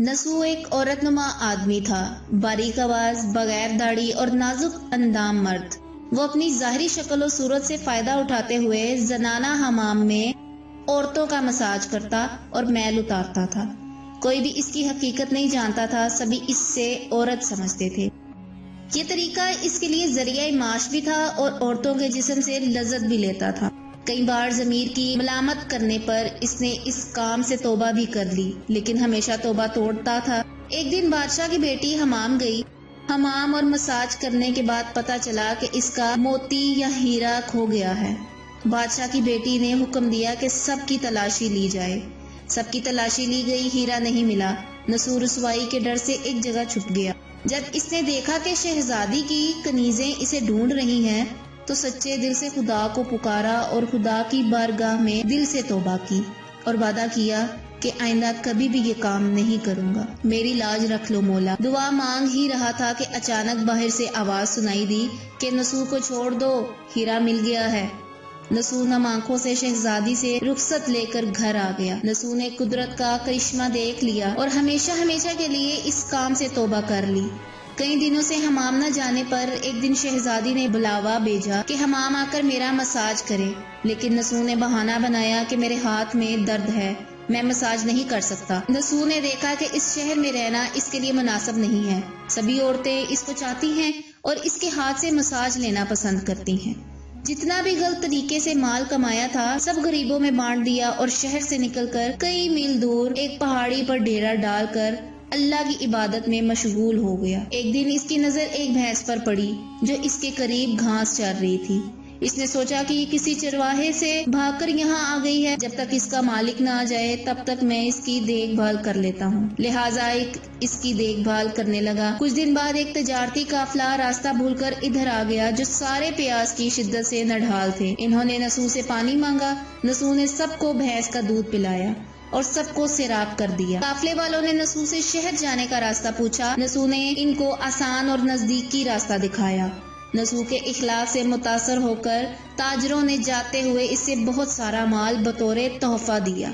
نسو ایک عورت نما آدمی تھا، باریک آواز، بغیر داڑھی اور نازک اندام مرد۔ وہ اپنی ظاہری شکل و صورت سے فائدہ اٹھاتے ہوئے زنانہ حمام میں عورتوں کا مساج کرتا اور میل اتارتا تھا۔ کوئی بھی اس کی حقیقت نہیں جانتا تھا، سبھی اس سے عورت سمجھتے تھے۔ یہ طریقہ اس کے لیے ذریعہ معاش بھی تھا اور عورتوں کے جسم سے لذت بھی لیتا تھا۔ کئی بار ضمیر کی ملامت کرنے پر اس نے اس کام سے توبہ بھی کر لی، لیکن ہمیشہ توبہ توڑتا تھا۔ ایک دن بادشاہ کی بیٹی حمام گئی۔ حمام اور مساج کرنے کے بعد پتہ چلا کہ اس کا موتی یا ہیرا کھو گیا ہے۔ بادشاہ کی بیٹی نے حکم دیا کہ سب کی تلاشی لی جائے۔ سب کی تلاشی لی گئی، ہیرا نہیں ملا۔ نسو رسوائی کے ڈر سے ایک جگہ چھپ گیا۔ جب اس نے دیکھا کہ شہزادی کی کنیزیں اسے ڈھونڈ رہی ہیں تو سچے دل سے خدا کو پکارا اور خدا کی بارگاہ میں دل سے توبہ کی اور وعدہ کیا کہ آئندہ کبھی بھی یہ کام نہیں کروں گا، میری لاج رکھ لو مولا۔ دعا مانگ ہی رہا تھا کہ اچانک باہر سے آواز سنائی دی کہ نسو کو چھوڑ دو، ہیرا مل گیا ہے۔ نسو نم آنکھوں سے شہزادی سے رخصت لے کر گھر آ گیا۔ نسو نے قدرت کا کرشمہ دیکھ لیا اور ہمیشہ ہمیشہ کے لیے اس کام سے توبہ کر لی۔ کئی دنوں سے حمام نہ جانے پر ایک دن شہزادی نے بلاوا بھیجا کہ حمام آ کر میرا مساج کرے، لیکن نسو نے بہانہ بنایا کہ میرے ہاتھ میں درد ہے، میں مساج نہیں کر سکتا۔ نسو نے دیکھا کہ اس شہر میں رہنا اس کے لیے مناسب نہیں ہے، سبھی عورتیں اس کو چاہتی ہیں اور اس کے ہاتھ سے مساج لینا پسند کرتی ہیں۔ جتنا بھی غلط طریقے سے مال کمایا تھا سب غریبوں میں بانٹ دیا اور شہر سے نکل کر کئی میل دور ایک پہاڑی پر ڈیرا ڈال کر اللہ کی عبادت میں مشغول ہو گیا۔ ایک دن اس کی نظر ایک بھینس پر پڑی جو اس کے قریب گھاس چر رہی تھی۔ اس نے سوچا کہ یہ کسی چرواہے سے بھاگ کر یہاں آ گئی ہے، جب تک اس کا مالک نہ آ جائے تب تک میں اس کی دیکھ بھال کر لیتا ہوں۔ لہٰذا اس کی دیکھ بھال کرنے لگا۔ کچھ دن بعد ایک تجارتی قافلہ راستہ بھول کر ادھر آ گیا جو سارے پیاس کی شدت سے نڈھال تھے۔ انہوں نے نسو سے پانی مانگا۔ نسو نے سب کو بھینس کا دودھ پلایا اور سب کو سیراب کر دیا۔ قافلے والوں نے نسو سے شہر جانے کا راستہ پوچھا۔ نسو نے ان کو آسان اور نزدیکی راستہ دکھایا۔ نسو کے اخلاق سے متاثر ہو کر تاجروں نے جاتے ہوئے اسے بہت سارا مال بطور تحفہ دیا۔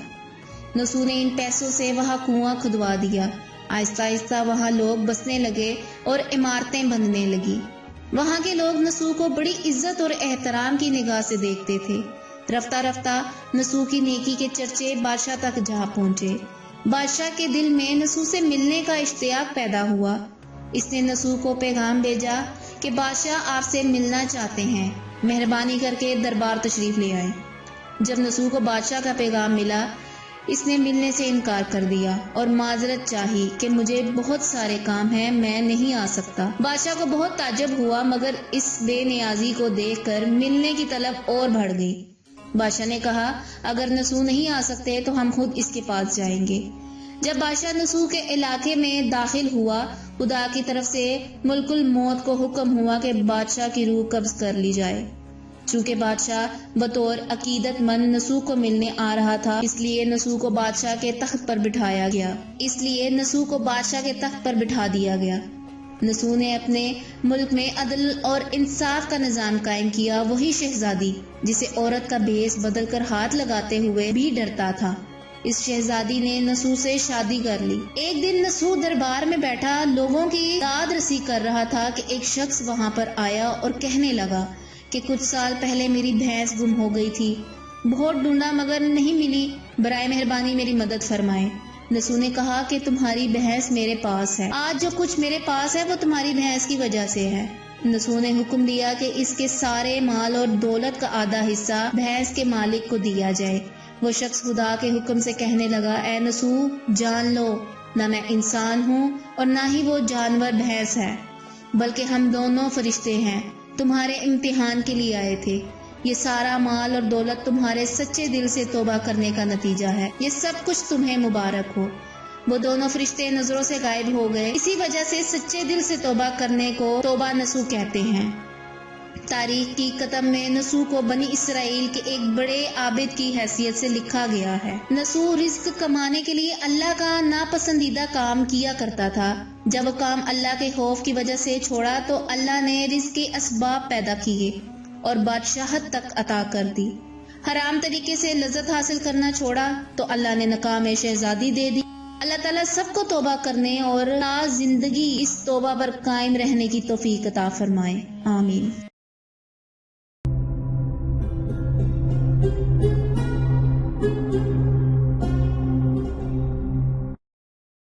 نسو نے ان پیسوں سے وہاں کنواں کھدوا دیا۔ آہستہ آہستہ وہاں لوگ بسنے لگے اور عمارتیں بننے لگی۔ وہاں کے لوگ نسو کو بڑی عزت اور احترام کی نگاہ سے دیکھتے تھے۔ رفتہ رفتہ نسو کی نیکی کے چرچے بادشاہ تک جا پہنچے۔ بادشاہ کے دل میں نسو سے ملنے کا اشتیاق پیدا ہوا۔ اس نے نسو کو پیغام بھیجا کہ بادشاہ آپ سے ملنا چاہتے ہیں، مہربانی کر کے دربار تشریف لے آئیں۔ جب نسو کو بادشاہ کا پیغام ملا اس نے ملنے سے انکار کر دیا اور معذرت چاہی کہ مجھے بہت سارے کام ہیں، میں نہیں آ سکتا۔ بادشاہ کو بہت تعجب ہوا مگر اس بے نیازی کو دیکھ کر ملنے کی طلب اور بڑھ گئی۔ بادشاہ نے کہا اگر نسو نہیں آ سکتے تو ہم خود اس کے پاس جائیں گے۔ جب بادشاہ نسو کے علاقے میں داخل ہوا خدا کی طرف سے ملک الموت کو حکم ہوا کہ بادشاہ کی روح قبض کر لی جائے۔ چونکہ بادشاہ بطور عقیدت مند نسو کو ملنے آ رہا تھا اس لیے نسو کو بادشاہ کے تخت پر بٹھا دیا گیا۔ نسو نے اپنے ملک میں عدل اور انصاف کا نظام قائم کیا۔ وہی شہزادی جسے عورت کا بھیس بدل کر ہاتھ لگاتے ہوئے بھی ڈرتا تھا، اس شہزادی نے نسو سے شادی کر لی۔ ایک دن نسو دربار میں بیٹھا لوگوں کی داد رسی کر رہا تھا کہ ایک شخص وہاں پر آیا اور کہنے لگا کہ کچھ سال پہلے میری بھینس گم ہو گئی تھی، بہت ڈھونڈا مگر نہیں ملی، برائے مہربانی میری مدد فرمائے۔ نسو نے کہا کہ تمہاری بھینس میرے پاس ہے، آج جو کچھ میرے پاس ہے وہ تمہاری بھینس کی وجہ سے ہے۔ نسو نے حکم دیا کہ اس کے سارے مال اور دولت کا آدھا حصہ بھینس کے مالک کو دیا جائے۔ وہ شخص خدا کے حکم سے کہنے لگا اے نسو جان لو نہ میں انسان ہوں اور نہ ہی وہ جانور بھینس ہے، بلکہ ہم دونوں فرشتے ہیں، تمہارے امتحان کے لیے آئے تھے۔ یہ سارا مال اور دولت تمہارے سچے دل سے توبہ کرنے کا نتیجہ ہے، یہ سب کچھ تمہیں مبارک ہو۔ وہ دونوں فرشتے نظروں سے غائب ہو گئے۔ اسی وجہ سے سچے دل سے توبہ کرنے کو توبہ نسو کہتے ہیں۔ تاریخ کی کتب میں نسو کو بنی اسرائیل کے ایک بڑے عابد کی حیثیت سے لکھا گیا ہے۔ نسو رزق کمانے کے لیے اللہ کا ناپسندیدہ کام کیا کرتا تھا۔ جب وہ کام اللہ کے خوف کی وجہ سے چھوڑا تو اللہ نے رزق کے اسباب پیدا کیے اور بادشاہت تک عطا کر دی۔ حرام طریقے سے لذت حاصل کرنا چھوڑا تو اللہ نے ناکام شہزادی دے دی اللہ تعالیٰ سب کو توبہ کرنے اور تا زندگی اس توبہ پر قائم رہنے کی توفیق عطا فرمائے، آمین۔